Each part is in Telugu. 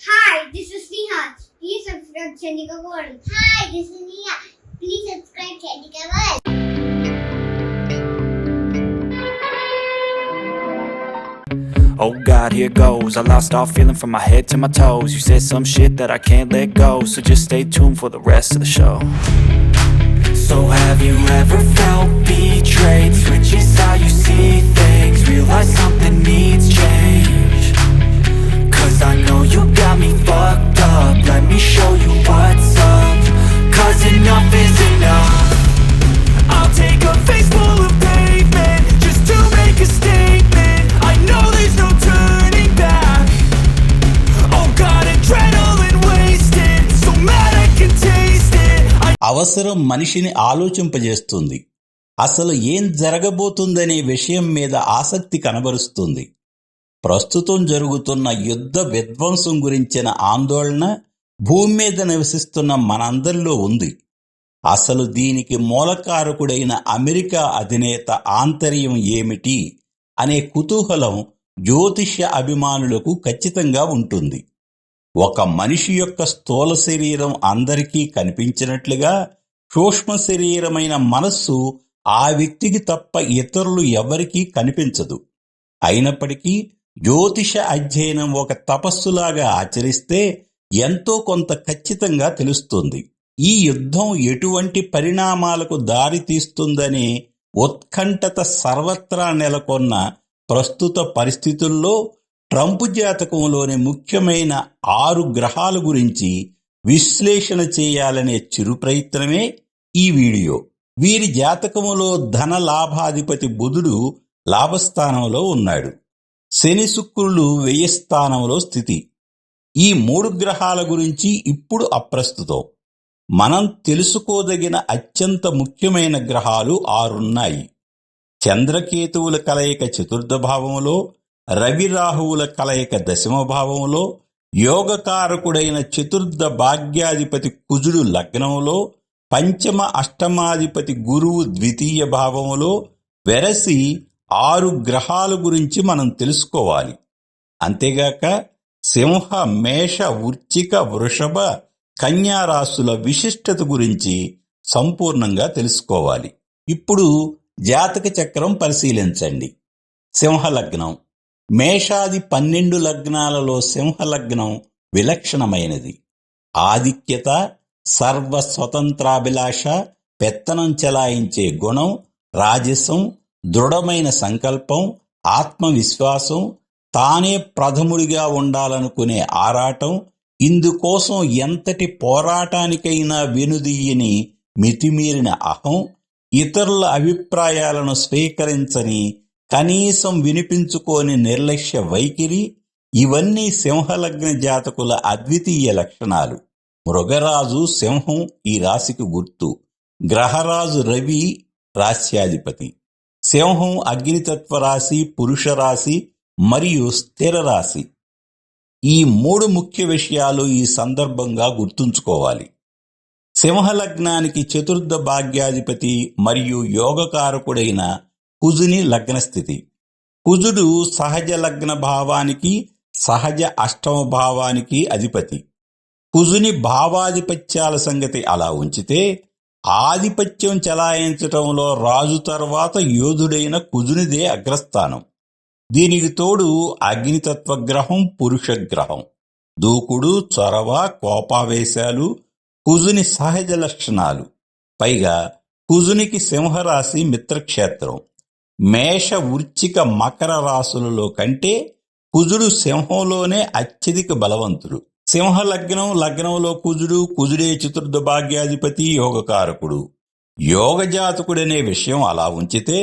Hi, this is Neha. Please subscribe Chandika World. Hi, this is Neha. Please subscribe Chandika World. Oh God, here goes. I lost all feeling from my head to my toes. You said some shit that I can't let go, so just stay tuned for the rest of the show. So have you ever felt betrayed? Switches how you see things. Realize something needs change. Cause I know you got me fucked up. Let me show you what's up. Cause enough is enough. I'll take a face full of pavement just to make a statement. I know there's no turning back. Oh God, adrenaline wasted. So mad I can taste it. అవసరం మనిషిని ఆలోచింపజేస్తుంది. అసలు ఏం జరగబోతుందనే విషయం మీద ఆసక్తి కనబరుస్తుంది. ప్రస్తుతం జరుగుతున్న యుద్ధ విధ్వంసం గురించిన ఆందోళన భూమి మీద నివసిస్తున్న మనందరిలో ఉంది. అసలు దీనికి మూలకారకుడైన అమెరికా అధినేత ఆంతర్యం ఏమిటి అనే కుతూహలం జ్యోతిష్య అభిమానులకు ఖచ్చితంగా ఉంటుంది. ఒక మనిషి యొక్క స్థూల శరీరం అందరికీ కనిపించినట్లుగా సూక్ష్మ శరీరమైన మనస్సు ఆ వ్యక్తికి తప్ప ఇతరులు ఎవరికీ కనిపించదు. అయినప్పటికీ జ్యోతిష అధ్యయనం ఒక తపస్సులాగా ఆచరిస్తే ఎంతో కొంత ఖచ్చితంగా తెలుస్తుంది. ఈ యుద్ధం ఎటువంటి పరిణామాలకు దారి తీస్తుందనే ఉత్కంఠత సర్వత్రా నెలకొన్న ప్రస్తుత పరిస్థితుల్లో ట్రంప్ జాతకంలోని ముఖ్యమైన 6 గ్రహాల గురించి విశ్లేషణ చేయాలనే చిరు ప్రయత్నమే ఈ వీడియో. వీరి జాతకములో ధన లాభాధిపతి బుధుడు లాభస్థానంలో ఉన్నాడు. శని శుక్రులు వ్యయ స్థానంలో స్థితి. ఈ 3 గ్రహాల గురించి ఇప్పుడు అప్రస్తుతం. మనం తెలుసుకోదగిన అత్యంత ముఖ్యమైన గ్రహాలు 6 ఉన్నాయి. చంద్రకేతువుల కలయిక చతుర్థ భావంలో, రవి రాహువుల కలయిక దశమ భావంలో, యోగకారకుడైన చతుర్థ భాగ్యాధిపతి కుజుడు లగ్నంలో, పంచమ అష్టమాధిపతి గురువు ద్వితీయ భావంలో వెరసి 6 గ్రహాల గురించి మనం తెలుసుకోవాలి. అంతేగాక సింహ, మేష, వృశ్చిక, వృషభ, కన్యా రాశుల విశిష్టత గురించి సంపూర్ణంగా తెలుసుకోవాలి. ఇప్పుడు జాతక చక్రం పరిశీలించండి. సింహలగ్నం. మేషాది 12 లగ్నాలలో సింహలగ్నం విలక్షణమైనది. ఆధిక్యత, సర్వ స్వతంత్రాభిలాష, పెత్తనం చెలాయించే గుణం, రాజసం, దృఢమైన సంకల్పం, ఆత్మవిశ్వాసం, తానే ప్రథముడిగా ఉండాలనుకునే ఆరాటం, ఇందుకోసం ఎంతటి పోరాటానికైనా వెనుదీయని మితిమీరిన అహం, ఇతరుల అభిప్రాయాలను స్వీకరించని కనీసం వినిపించుకోని నిర్లక్ష్య వైఖరి, ఇవన్నీ సింహలగ్న జాతకుల అద్వితీయ లక్షణాలు. మృగరాజు సింహం ఈ రాశికి గుర్తు. గ్రహరాజు రవి రాశ్యాధిపతి. సింహం అగ్నితత్వ రాశి, పురుష రాశి మరియు స్థిర రాశి. ఈ 3 ముఖ్య విషయాలు ఈ సందర్భంగా గుర్తుంచుకోవాలి. సింహలగ్నానికి చతుర్థ భాగ్యాధిపతి మరియు యోగకారకుడైన కుజుని లగ్నస్థితి. కుజుడు సహజ లగ్న భావానికి, సహజ అష్టమ భావానికి అధిపతి. కుజుని భావాధిపత్యాల సంగతి అలా ఉంచితే, ఆధిపత్యం చెలాయించటంలో రాజు తర్వాత యోధుడైన కుజునిదే అగ్రస్థానం. దీనికి తోడు అగ్నితత్వగ్రహం, పురుషగ్రహం. దూకుడు, చొరవ, కోపావేశాలు కుజుని సహజ లక్షణాలు. పైగా కుజునికి సింహరాశి మిత్రక్షేత్రం. మేష, వృశ్చిక, మకర రాశులలో కంటే కుజుడు సింహంలోనే అత్యధిక బలవంతుడు. సింహలగ్నం, లగ్నంలో కుజుడు, కుజుడే చతుర్థ భాగ్యాధిపతి, యోగకారకుడు. యోగజాతకుడనే విషయం అలా ఉంచితే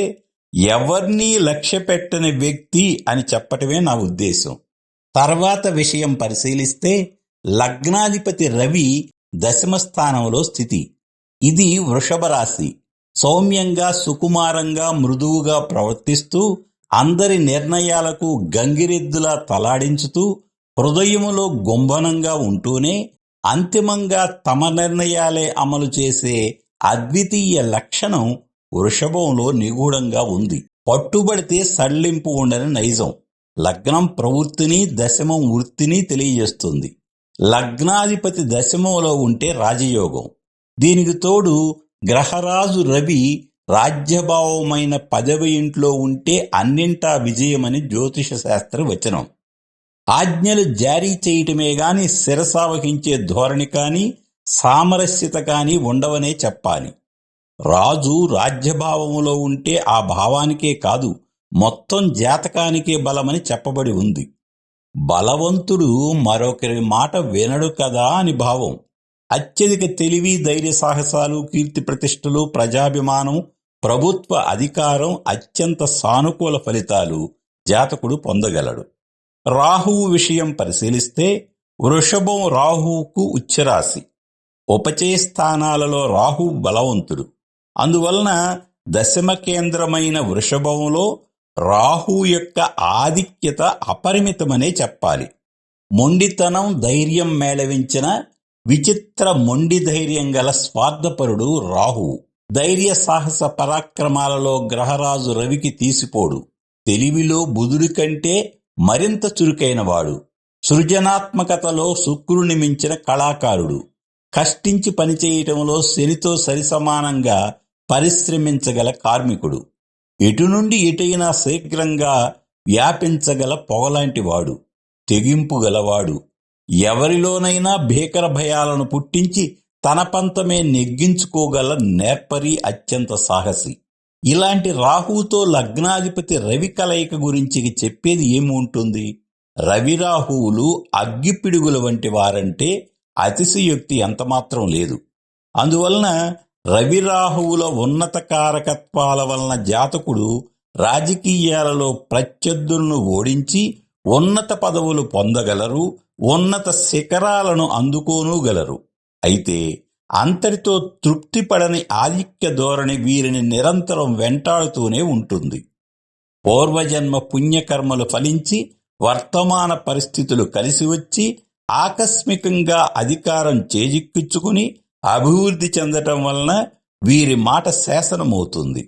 ఎవర్నీ లక్ష్య పెట్టని వ్యక్తి అని చెప్పటమే నా ఉద్దేశం. తర్వాత విషయం పరిశీలిస్తే లగ్నాధిపతి రవి దశమ స్థానంలో స్థితి. ఇది వృషభ రాశి. సౌమ్యంగా, సుకుమారంగా, మృదువుగా ప్రవర్తిస్తూ అందరి నిర్ణయాలకు గంగిరెద్దులా తలాడించుతూ హృదయములో గుంభనంగా ఉంటూనే అంతిమంగా తమ నిర్ణయాలే అమలు చేసే అద్వితీయ లక్షణం వృషభంలో నిగూఢంగా ఉంది. పట్టుబడితే సడలింపు ఉండని నైజం. లగ్నం ప్రవృత్తిని, దశమం వృత్తిని తెలియజేస్తుంది. లగ్నాధిపతి దశమంలో ఉంటే రాజయోగం. దీనికి తోడు గ్రహరాజు రవి రాజ్యభావమైన 10వ ఇంట్లో ఉంటే అన్నింటా విజయమని జ్యోతిష శాస్త్ర వచనం. ఆజ్ఞలు జారీ చేయటమే గాని శిరసావహించే ధోరణి కాని సామరస్యత కాని ఉండవనే చెప్పాలి. రాజు రాజ్యభావములో ఉంటే ఆ భావానికే కాదు మొత్తం జాతకానికే బలమని చెప్పబడి ఉంది. బలవంతుడు మరొకరి మాట వినడు కదా అని భావం. అత్యధిక తెలివి, ధైర్య సాహసాలు, కీర్తి ప్రతిష్టలు, ప్రజాభిమానం, ప్రభుత్వ అధికారం, అత్యంత సానుకూల ఫలితాలు జాతకుడు పొందగలడు. రాహువు విషయం పరిశీలిస్తే వృషభం రాహువుకు ఉచ్చరాశి. ఉపచయ స్థానాలలో రాహువు బలవంతుడు. అందువలన దశమ కేంద్రమైన వృషభంలో రాహువు యొక్క ఆధిక్యత అపరిమితమనే చెప్పాలి. మొండితనం, ధైర్యం మేళవించిన విచిత్ర మొండి ధైర్యం గల స్వార్థపరుడు రాహువు. ధైర్య సాహస పరాక్రమాలలో గ్రహరాజు రవికి తీసిపోడు. తెలివిలో బుధుడి కంటే మరింత చురుకైనవాడు. సృజనాత్మకతలో శుక్రుని మించిన కళాకారుడు. కష్టించి పనిచేయటంలో శనితో సరిసమానంగా పరిశ్రమించగల కార్మికుడు. ఎటు నుండి ఎటైనా శీఘ్రంగా వ్యాపించగల పొగలాంటివాడు. తెగింపు గలవాడు. ఎవరిలోనైనా భీకర భయాలను పుట్టించి తన పంతమే నెగ్గించుకోగల నేర్పరి, అత్యంత సాహసి. ఇలాంటి రాహువుతో లగ్నాధిపతి రవి కలయిక గురించి చెప్పేది ఏముంటుంది? రవి రాహువులు అగ్గిపిడుగుల వంటి వారంటే అతిశయోక్తి ఎంతమాత్రం లేదు. అందువలన రవి రాహువుల ఉన్నత కారకత్వాల వలన జాతకుడు రాజకీయాలలో ప్రత్యర్థులను ఓడించి ఉన్నత పదవులు పొందగలరు, ఉన్నత శిఖరాలను అందుకోనూగలరు. అయితే అంతటితో తృప్తిపడని ఆధిక్య ధోరణి వీరిని నిరంతరం వెంటాడుతూనే ఉంటుంది. పూర్వజన్మ పుణ్యకర్మలు ఫలించి వర్తమాన పరిస్థితులు కలిసి వచ్చి ఆకస్మికంగా అధికారం చేజిక్కించుకుని అభివృద్ధి చెందటం వలన వీరి మాట శాసనమవుతుంది.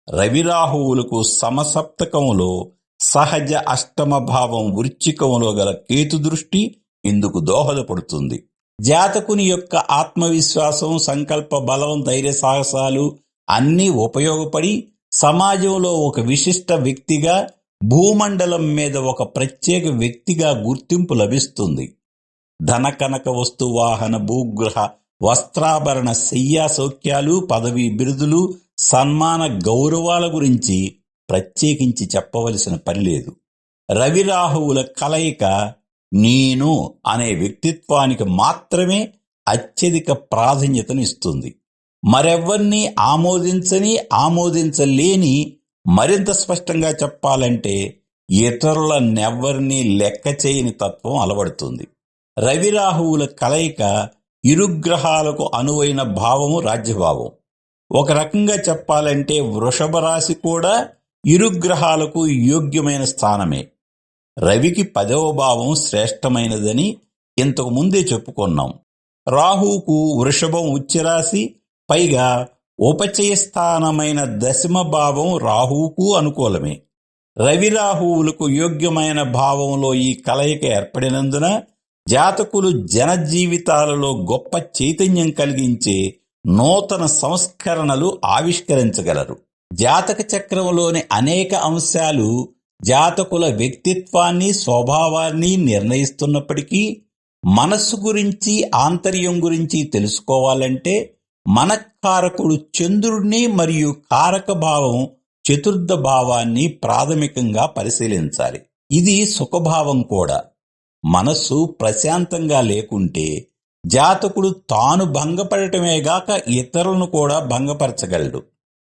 రవిరాహువులకు సమసప్తకములో సహజ అష్టమ భావం వృశ్చికములో గల కేతు దృష్టి ఇందుకు దోహదపడుతుంది. జాతకుని యొక్క ఆత్మవిశ్వాసం, సంకల్ప బలం, ధైర్య సాహసాలు అన్నీ ఉపయోగపడి సమాజంలో ఒక విశిష్ట వ్యక్తిగా, భూమండలం మీద ఒక ప్రత్యేక వ్యక్తిగా గుర్తింపు లభిస్తుంది. ధన కనక వస్తు వాహన భూగృహ వస్త్రాభరణ శయ్యా సౌఖ్యాలు, పదవీ బిరుదులు, సన్మాన గౌరవాల గురించి ప్రత్యేకించి చెప్పవలసిన పని లేదు. రవిరాహువుల కలయిక నేను అనే వ్యక్తిత్వానికి మాత్రమే అత్యధిక ప్రాధాన్యతను ఇస్తుంది. మరెవ్వరినీ ఆమోదించని, ఆమోదించలేని, మరింత స్పష్టంగా చెప్పాలంటే ఇతరులనెవ్వరినీ లెక్క చేయని తత్వం అలవడుతుంది. రవిరాహువుల కలయిక ఇరుగ్రహాలకు అనువైన భావము రాజ్యభావం. ఒక రకంగా చెప్పాలంటే వృషభ రాశి కూడా ఇరుగ్రహాలకు యోగ్యమైన స్థానమే. రవికి 10వ భావం శ్రేష్టమైనదని ఇంతకు ముందే చెప్పుకున్నాం. రాహువుకు వృషభం ఉచ్చరాశి, పైగా ఉపచయ స్థానమైన దశమ భావం రాహువుకు అనుకూలమే. రవిరాహువులకు యోగ్యమైన భావంలో ఈ కలయిక ఏర్పడినందున జాతకులు జనజీవితాలలో గొప్ప చైతన్యం కలిగించే నూతన సంస్కరణలు ఆవిష్కరించగలరు. జాతక చక్రంలోని అనేక అంశాలు జాతకుల వ్యక్తిత్వాన్ని, స్వభావాన్ని నిర్ణయిస్తున్నప్పటికీ మనస్సు గురించి, ఆంతర్యం గురించి తెలుసుకోవాలంటే మనఃకారకుడు చంద్రుడిని మరియు కారక భావం చతుర్థ భావాన్ని ప్రాథమికంగా పరిశీలించాలి. ఇది సుఖభావం కూడా. మనస్సు ప్రశాంతంగా లేకుంటే జాతకుడు తాను భంగపడటమేగాక ఇతరులను కూడా భంగపరచగలడు.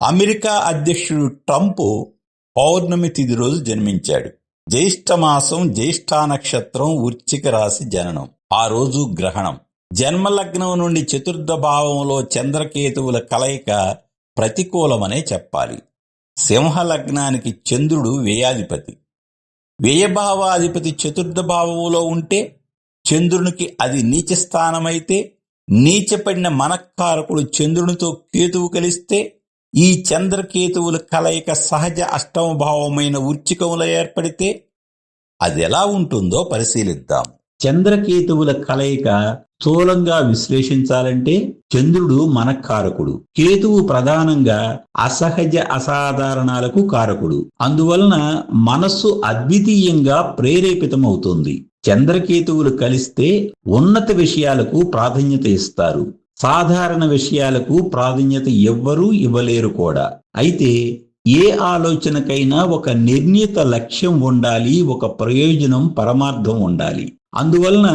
అమెరికా అధ్యక్షుడు ట్రంప్ పౌర్ణమి తిథి రోజు జన్మించాడు. జ్యేష్ఠమాసం, జ్యేష్ఠా నక్షత్రం, వృశ్చిక రాశి జననం. ఆ రోజు గ్రహణం. జన్మలగ్నం నుండి చతుర్థ భావంలో చంద్రకేతువుల కలయిక ప్రతికూలమనే చెప్పాలి. సింహలగ్నానికి చంద్రుడు వ్యయాధిపతి. వ్యయభావాధిపతి చతుర్థ భావములో ఉంటే చంద్రునికి అది నీచ స్థానమైతే, నీచపడిన మనఃకారకుడు చంద్రునితో కేతువు కలిస్తే ఈ చంద్రకేతువుల కలయిక సహజ అష్టమ భావమైన వృశ్చికములో ఏర్పడితే అది ఎలా ఉంటుందో పరిశీలిద్దాం. చంద్రకేతువుల కలయిక స్థూలంగా విశ్లేషించాలంటే చంద్రుడు మన కారకుడు, కేతువు ప్రధానంగా అసహజ అసాధారణాలకు కారకుడు. అందువలన మనస్సు అద్వితీయంగా ప్రేరేపితమవుతుంది. చంద్రకేతువులు కలిస్తే ఉన్నత విషయాలకు ప్రాధాన్యత ఇస్తారు, సాధారణ విషయాలకు ప్రాధాన్యత ఎవ్వరూ ఇవ్వలేరు కూడా. అయితే ఏ ఆలోచనకైనా ఒక నిర్ణీత లక్ష్యం ఉండాలి, ఒక ప్రయోజనం పరమార్థం ఉండాలి. అందువలన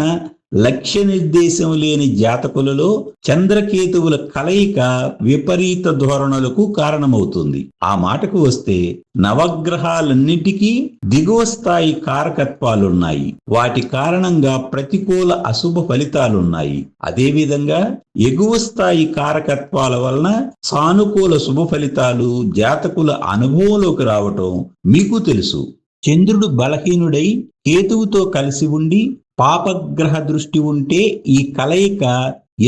లక్ష్య నిర్దేశం లేని జాతకులలో చంద్రకేతువుల కలయిక విపరీత ధోరణులకు కారణమవుతుంది. ఆ మాటకు వస్తే నవగ్రహాలన్నిటికీ దిగువ స్థాయి కారకత్వాలున్నాయి. వాటి కారణంగా ప్రతికూల అశుభ ఫలితాలున్నాయి. అదేవిధంగా ఎగువ స్థాయి కారకత్వాల వలన సానుకూల శుభ ఫలితాలు జాతకుల అనుభవంలోకి రావటం మీకు తెలుసు. చంద్రుడు బలహీనుడై కేతువుతో కలిసి ఉండి పాపగ్రహ దృష్టి ఉంటే ఈ కలయిక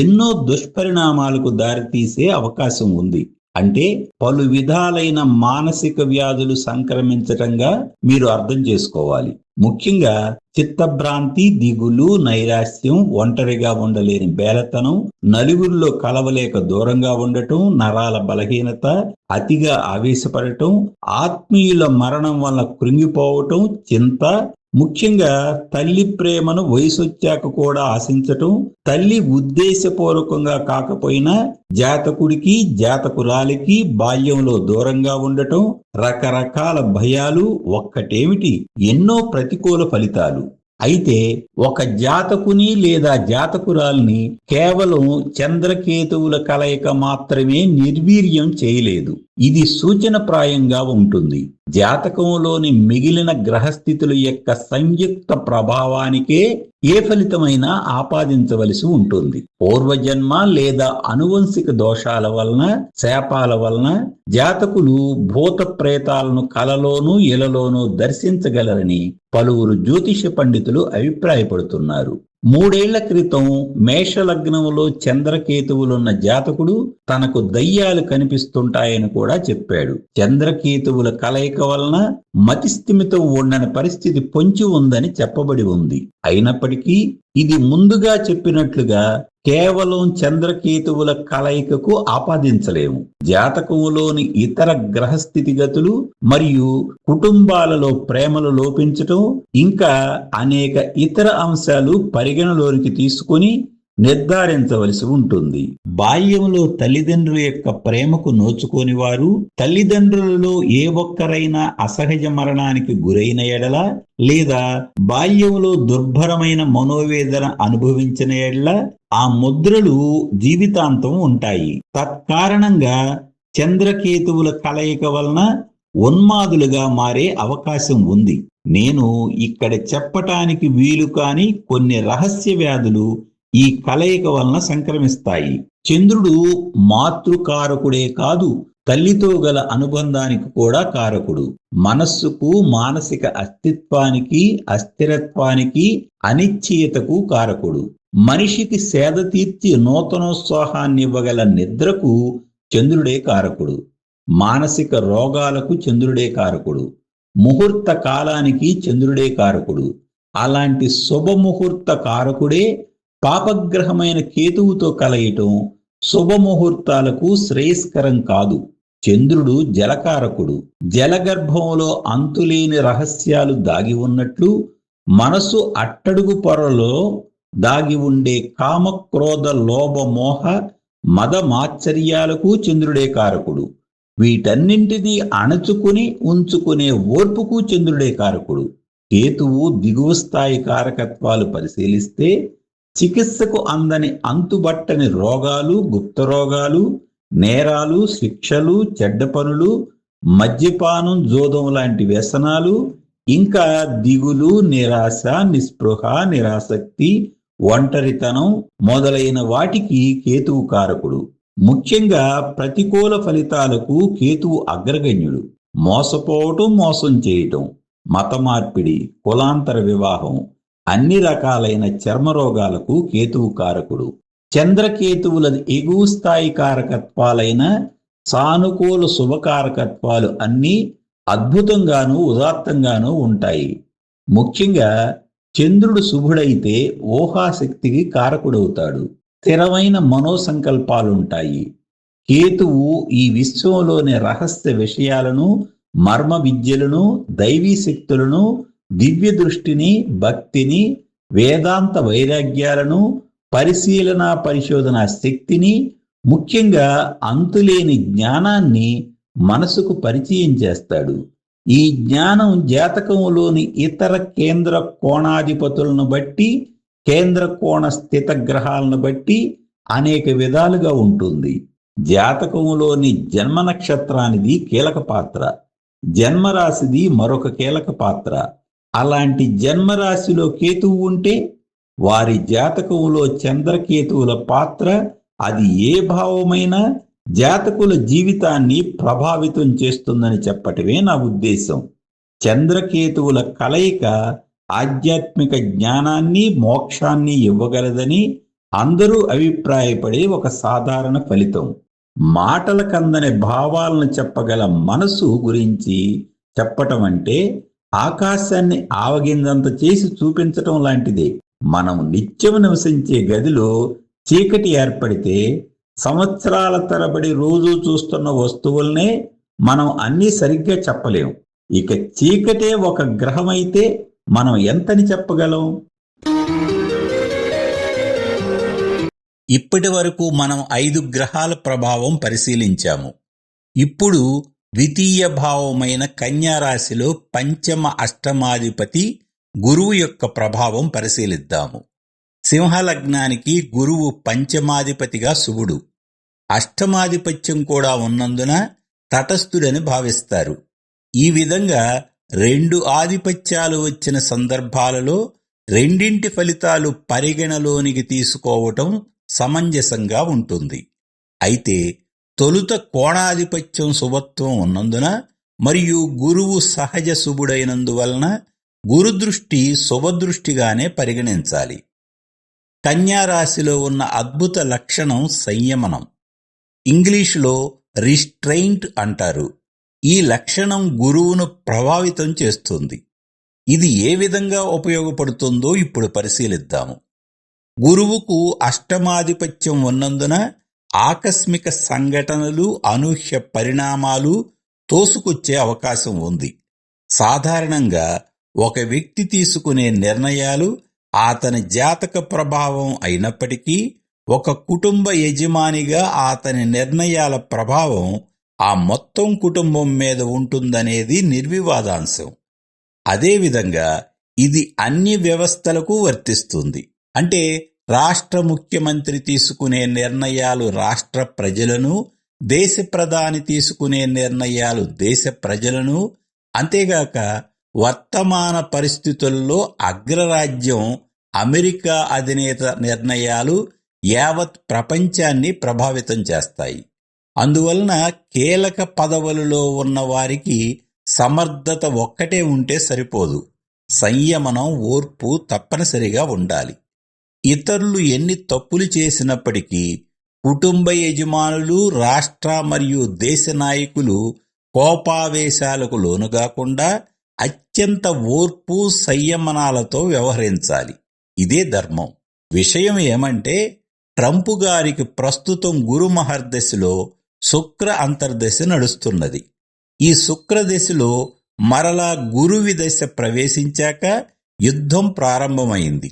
ఎన్నో దుష్పరిణామాలకు దారితీసే అవకాశం ఉంది. అంటే పలు విధాలైన మానసిక వ్యాధులు సంక్రమించటంగా మీరు అర్థం చేసుకోవాలి. ముఖ్యంగా చిత్తభ్రాంతి, దిగులు, నైరాశ్యం, ఒంటరిగా ఉండలేని బేలతనం, నలుగురిలో కలవలేక దూరంగా ఉండటం, నరాల బలహీనత, అతిగా ఆవేశపడటం, ఆత్మీయుల మరణం వల్ల కృంగిపోవటం, చింత, ముఖ్యంగా తల్లి ప్రేమను వయసొచ్చాక కూడా ఆశించటం, తల్లి ఉద్దేశపూర్వకంగా కాకపోయినా జాతకుడికి జాతకురాలికి బాల్యంలో దూరంగా ఉండటం, రకరకాల భయాలు, ఒక్కటేమిటి ఎన్నో ప్రతికూల ఫలితాలు. అయితే ఒక జాతకుని లేదా జాతకురాల్ని కేవలం చంద్రకేతువుల కలయిక మాత్రమే నిర్వీర్యం చేయలేదు. ఇది సూచనప్రాయంగా ఉంటుంది. జాతకంలోని మిగిలిన గ్రహస్థితుల యొక్క సంయుక్త ప్రభావానికే ఏ ఫలితమైనా ఆపాదించవలసి ఉంటుంది. పూర్వజన్మ లేదా అనువంశిక దోషాల వలన, శాపాల వలన జాతకులు భూత ప్రేతాలను కలలోనూ ఇలలోనూ దర్శించగలరని పలువురు జ్యోతిష పండితులు అభిప్రాయపడుతున్నారు. 3 ఏళ్ల క్రితం మేషలగ్నంలో చంద్రకేతువులున్న జాతకుడు తనకు దయ్యాలు కనిపిస్తుంటాయని కూడా చెప్పాడు. చంద్రకేతువుల కలయిక వలన మతిస్థిమితం ఉండని పరిస్థితి పొంచి ఉందని చెప్పబడి ఉంది. అయినప్పటికీ ఇది ముందుగా చెప్పినట్లుగా కేవలం చంద్రకేతువుల కలయికకు ఆపాదించలేము. జాతకంలోని ఇతర గ్రహస్థితిగతులు మరియు కుటుంబాలలో ప్రేమలు లోపించటం, ఇంకా అనేక ఇతర అంశాలు పరిగణలోనికి తీసుకుని నిర్ధారించవలసి ఉంటుంది. బాల్యంలో తల్లిదండ్రుల యొక్క ప్రేమకు నోచుకోని వారు తల్లిదండ్రులలో ఏ ఒక్కరైనా అసహజ మరణానికి గురైన ఎడల, లేదా బాల్యంలో దుర్భరమైన మనోవేదన అనుభవించిన ఎడల ఆ ముద్రలు జీవితాంతం ఉంటాయి. తత్కారణంగా చంద్రకేతువుల కలయిక వలన ఉన్మాదులుగా మారే అవకాశం ఉంది. నేను ఇక్కడ చెప్పటానికి వీలు కాని కొన్ని రహస్య వ్యాధులు ఈ కలయిక వలన సంక్రమిస్తాయి. చంద్రుడు మాతృకారకుడే కాదు, తల్లితో గల అనుబంధానికి కూడా కారకుడు. మనస్సుకు, మానసిక అస్తిత్వానికి, అస్థిరత్వానికి, అనిశ్చయతకు కారకుడు. మనిషికి సేద తీర్చి నూతనోత్సాహాన్ని ఇవ్వగల నిద్రకు చంద్రుడే కారకుడు. మానసిక రోగాలకు చంద్రుడే కారకుడు. ముహూర్త కాలానికి చంద్రుడే కారకుడు. అలాంటి శుభముహూర్త కారకుడే పాపగ్రహమైన కేతువుతో కలయటం శుభముహూర్తాలకు శ్రేయస్కరం కాదు. చంద్రుడు జలకారకుడు. జలగర్భంలో అంతులేని రహస్యాలు దాగి ఉన్నట్లు మనసు అట్టడుగు పొరలో దాగి ఉండే కామ, క్రోధ, లోభ, మోహ, మద మాత్సర్యాలకు చంద్రుడే కారకుడు. వీటన్నింటినీ అణచుకుని ఉంచుకునే ఓర్పుకు చంద్రుడే కారకుడు. కేతువు దిగువ స్థాయి కారకత్వాలు పరిశీలిస్తే చికిత్సకు అందని అంతుబట్టని రోగాలు, గుప్త రోగాలు, నేరాలు, శిక్షలు, చెడ్డ పనులు, మద్యపానం, జోదం లాంటి వ్యసనాలు, ఇంకా దిగులు, నిరాశ, నిస్పృహ, నిరాసక్తి, ఒంటరితనం మొదలైన వాటికి కేతువు కారకుడు. ముఖ్యంగా ప్రతికూల ఫలితాలకు కేతువు అగ్రగణ్యుడు. మోసపోవటం, మోసం చేయటం, మత మార్పిడి, కులాంతర వివాహం, అన్ని రకాలైన చర్మరోగాలకు కేతువు కారకుడు. చంద్రకేతువుల ఎగువ స్థాయి కారకత్వాలైన సానుకూల శుభకారకత్వాలు అన్నీ అద్భుతంగానూ ఉదాత్తంగానూ ఉంటాయి. ముఖ్యంగా చంద్రుడు శుభుడైతే ఊహాశక్తికి కారకుడవుతాడు. స్థిరమైన మనోసంకల్పాలుంటాయి. కేతువు ఈ విశ్వంలోని రహస్య విషయాలను, మర్మ విద్యలను, దైవీ శక్తులను, దివ్య దృష్టిని, భక్తిని, వేదాంత వైరాగ్యాలను, పరిశీలన పరిశోధన శక్తిని, ముఖ్యంగా అంతులేని జ్ఞానాన్ని మనసుకు పరిచయం చేస్తాడు. ఈ జ్ఞానం జాతకంలోని ఇతర కేంద్ర కోణాధిపతులను బట్టి, కేంద్ర కోణ స్థిత గ్రహాలను బట్టి అనేక విధాలుగా ఉంటుంది. జాతకంలోని జన్మ నక్షత్రానిది కీలక పాత్ర, జన్మరాశిది మరొక కీలక పాత్ర. అలాంటి జన్మరాశిలో కేతువు ఉంటే వారి జాతకంలో చంద్రకేతువుల పాత్ర, అది ఏ భావమైనా జాతకుల జీవితాన్ని ప్రభావితం చేస్తుందని చెప్పటమే నా ఉద్దేశం. చంద్రకేతువుల కలయిక ఆధ్యాత్మిక జ్ఞానాన్ని, మోక్షాన్ని ఇవ్వగలదని అందరూ అభిప్రాయపడే ఒక సాధారణ ఫలితం. మాటల కందని భావాలను చెప్పగల మనసు గురించి చెప్పటం అంటే ఆకాశాన్ని ఆవగింజంత చేసి చూపించటం లాంటిదే. మనం నిత్యం నివసించే గదిలో చీకటి ఏర్పడితే సంవత్సరాల తరబడి రోజు చూస్తున్న వస్తువుల్నే మనం అన్నీ సరిగ్గా చెప్పలేం. ఇక చీకటే ఒక గ్రహమైతే మనం ఎంతని చెప్పగలం? ఇప్పటి వరకు మనం 5 గ్రహాల ప్రభావం పరిశీలించాము. ఇప్పుడు ద్వితీయ భావమైన కన్యా రాశిలో పంచమ అష్టమాధిపతి గురువు యొక్క ప్రభావం పరిశీలిద్దాము. సింహలగ్నానికి గురువు పంచమాధిపతిగా శుభుడు. అష్టమాధిపత్యం కూడా ఉన్నందున తటస్థుడని భావిస్తారు. ఈ విధంగా 2 ఆధిపత్యాలు వచ్చిన సందర్భాలలో రెండింటి ఫలితాలు పరిగణలోనికి తీసుకోవటం సమంజసంగా ఉంటుంది. అయితే తొలుత కోణాధిపత్యం శుభత్వం ఉన్నందున మరియు గురువు సహజ శుభుడైనందువలన గురుదృష్టి శుభదృష్టిగానే పరిగణించాలి. కన్యారాశిలో ఉన్న అద్భుత లక్షణం సంయమనం. ఇంగ్లీషులో రిస్ట్రెయింట్ అంటారు. ఈ లక్షణం గురువును ప్రభావితం చేస్తుంది. ఇది ఏ విధంగా ఉపయోగపడుతుందో ఇప్పుడు పరిశీలిద్దాము. గురువుకు అష్టమాధిపత్యం ఉన్నందున ఆకస్మిక సంఘటనలు, అనూహ్య పరిణామాలు తోసుకొచ్చే అవకాశం ఉంది. సాధారణంగా ఒక వ్యక్తి తీసుకునే నిర్ణయాలు అతని జాతక ప్రభావం అయినప్పటికీ ఒక కుటుంబ యజమానిగా అతని నిర్ణయాల ప్రభావం ఆ మొత్తం కుటుంబం మీద ఉంటుందనేది నిర్వివాదాంశం. అదేవిధంగా ఇది అన్ని వ్యవస్థలకు వర్తిస్తుంది. అంటే రాష్ట్ర ముఖ్యమంత్రి తీసుకునే నిర్ణయాలు రాష్ట్ర ప్రజలను, దేశ ప్రధాని తీసుకునే నిర్ణయాలు దేశ ప్రజలను, అంతేగాక వర్తమాన పరిస్థితుల్లో అగ్రరాజ్యం అమెరికా అధినేత నిర్ణయాలు యావత్ ప్రపంచాన్ని ప్రభావితం చేస్తాయి. అందువలన కీలక పదవులలో ఉన్న వారికి సమర్థత ఒక్కటే ఉంటే సరిపోదు. సంయమనం, ఓర్పు తప్పనిసరిగా ఉండాలి. ఇతరులు ఎన్ని తప్పులు చేసినప్పటికీ కుటుంబ యజమానులు, రాష్ట్ర మరియు దేశ నాయకులు కోపావేశాలకు లోనుగాకుండా అత్యంత ఓర్పు, సంయమనాలతో వ్యవహరించాలి. ఇదే ధర్మం. విషయం ఏమంటే ట్రంప్ గారికి ప్రస్తుతం గురు మహర్దశలో శుక్ర అంతర్దశ నడుస్తున్నది. ఈ శుక్రదశలో మరలా గురువి దశ ప్రవేశించాక యుద్ధం ప్రారంభమైంది.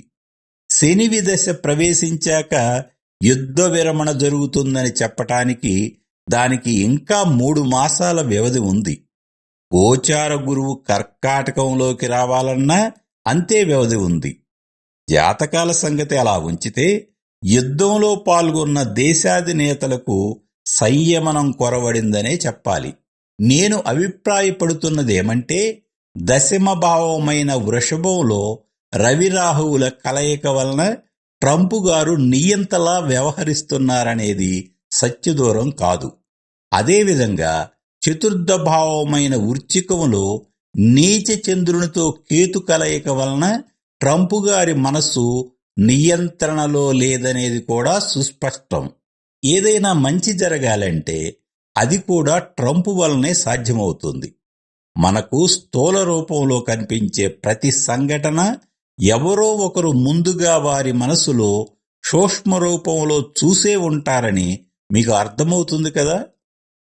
శని విదశ ప్రవేశించాక యుద్ధ విరమణ జరుగుతుందని చెప్పటానికి దానికి ఇంకా 3 మాసాల వ్యవధి ఉంది. గోచార గురువు కర్కాటకంలోకి రావాలన్నా అంతే వ్యవధి ఉంది. జాతకాల సంగతి అలా ఉంచితే యుద్ధంలో పాల్గొన్న దేశాధినేతలకు సంయమనం కొరవడిందనే చెప్పాలి. నేను అభిప్రాయపడుతున్నదేమంటే దశమ భావమైన వృషభంలో రవిరాహువుల కలయిక వలన ట్రంప్ గారు నియంతలా వ్యవహరిస్తున్నారనేది సత్యదూరం కాదు. అదేవిధంగా చతుర్థ భావమైన వృశ్చికంలో నీచ చంద్రునితో కేతు కలయిక వలన ట్రంప్ గారి మనసు నియంత్రణలో లేదనేది కూడా సుస్పష్టం. ఏదైనా మంచి జరగాలంటే అది కూడా ట్రంప్ వలనే సాధ్యమవుతుంది. మనకు స్థూల రూపంలో కనిపించే ప్రతి సంఘటన ఎవరో ఒకరు ముందుగా వారి మనసులో సూక్ష్మ రూపంలో చూసే ఉంటారని మీకు అర్థమవుతుంది కదా.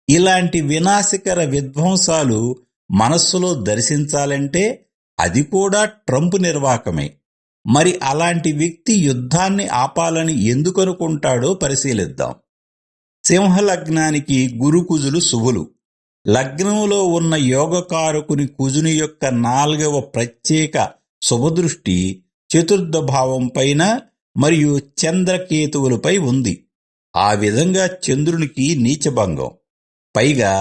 ఇలాంటి వినాశకర విధ్వంసాలు మనస్సులో దర్శించాలంటే అది కూడా ట్రంప్ నిర్వాకమే. మరి అలాంటి వ్యక్తి యుద్ధాన్ని ఆపాలని ఎందుకనుకుంటాడో పరిశీలిద్దాం. సింహలగ్నానికి గురుకుజులు శుభులు. లగ్నంలో ఉన్న యోగకారకుని కుజుని యొక్క 4వ ప్రత్యేక శుభదృష్టి చతుర్థ భావం పైన మరియు చంద్రకేతువులపై ఉంది. ఆ విధంగా చంద్రునికి నీచభంగం. పైగా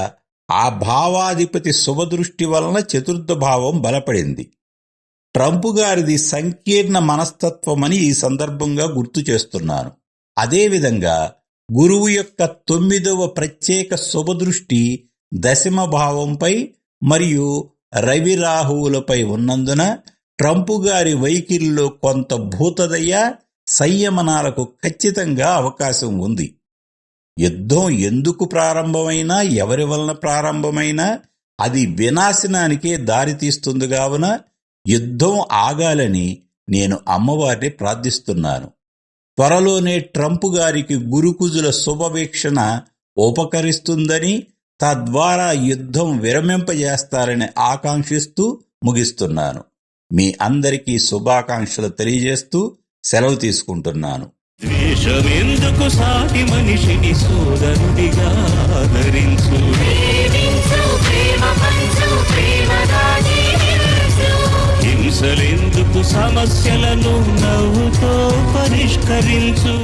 ఆ భావాధిపతి శుభదృష్టి వలన చతుర్థ భావం బలపడింది. ట్రంప్ గారిది సంకీర్ణ మనస్తత్వమని ఈ సందర్భంగా గుర్తు చేస్తున్నాను. అదేవిధంగా గురువు యొక్క 9వ ప్రత్యేక శుభదృష్టి దశమ భావంపై మరియు రవి రాహువులపై ఉన్నందున ట్రంప్ గారి వైఖరిలో కొంత భూతదయ సంయమనాలకు ఖచ్చితంగా అవకాశం ఉంది. యుద్ధం ఎందుకు ప్రారంభమైనా ఎవరి వలన ప్రారంభమైనా అది వినాశనానికే దారితీస్తుంది. కావున యుద్ధం ఆగాలని నేను అమ్మవారిని ప్రార్థిస్తున్నాను. త్వరలోనే ట్రంప్ గారికి గురుకుజుల శుభవీక్షణ ఉపకరిస్తుందని, తద్వారా యుద్ధం విరమింపజేస్తారని ఆకాంక్షిస్తూ ముగిస్తున్నాను. మీ అందరికీ శుభాకాంక్షలు తెలియజేస్తూ సెలవు తీసుకుంటున్నాను. ద్వేషమెందుకు సాటి మనిషిని సోదరుడిగా ఆదరించు, హింసలెందుకు సమస్యలను నవ్వుతో పరిష్కరించు.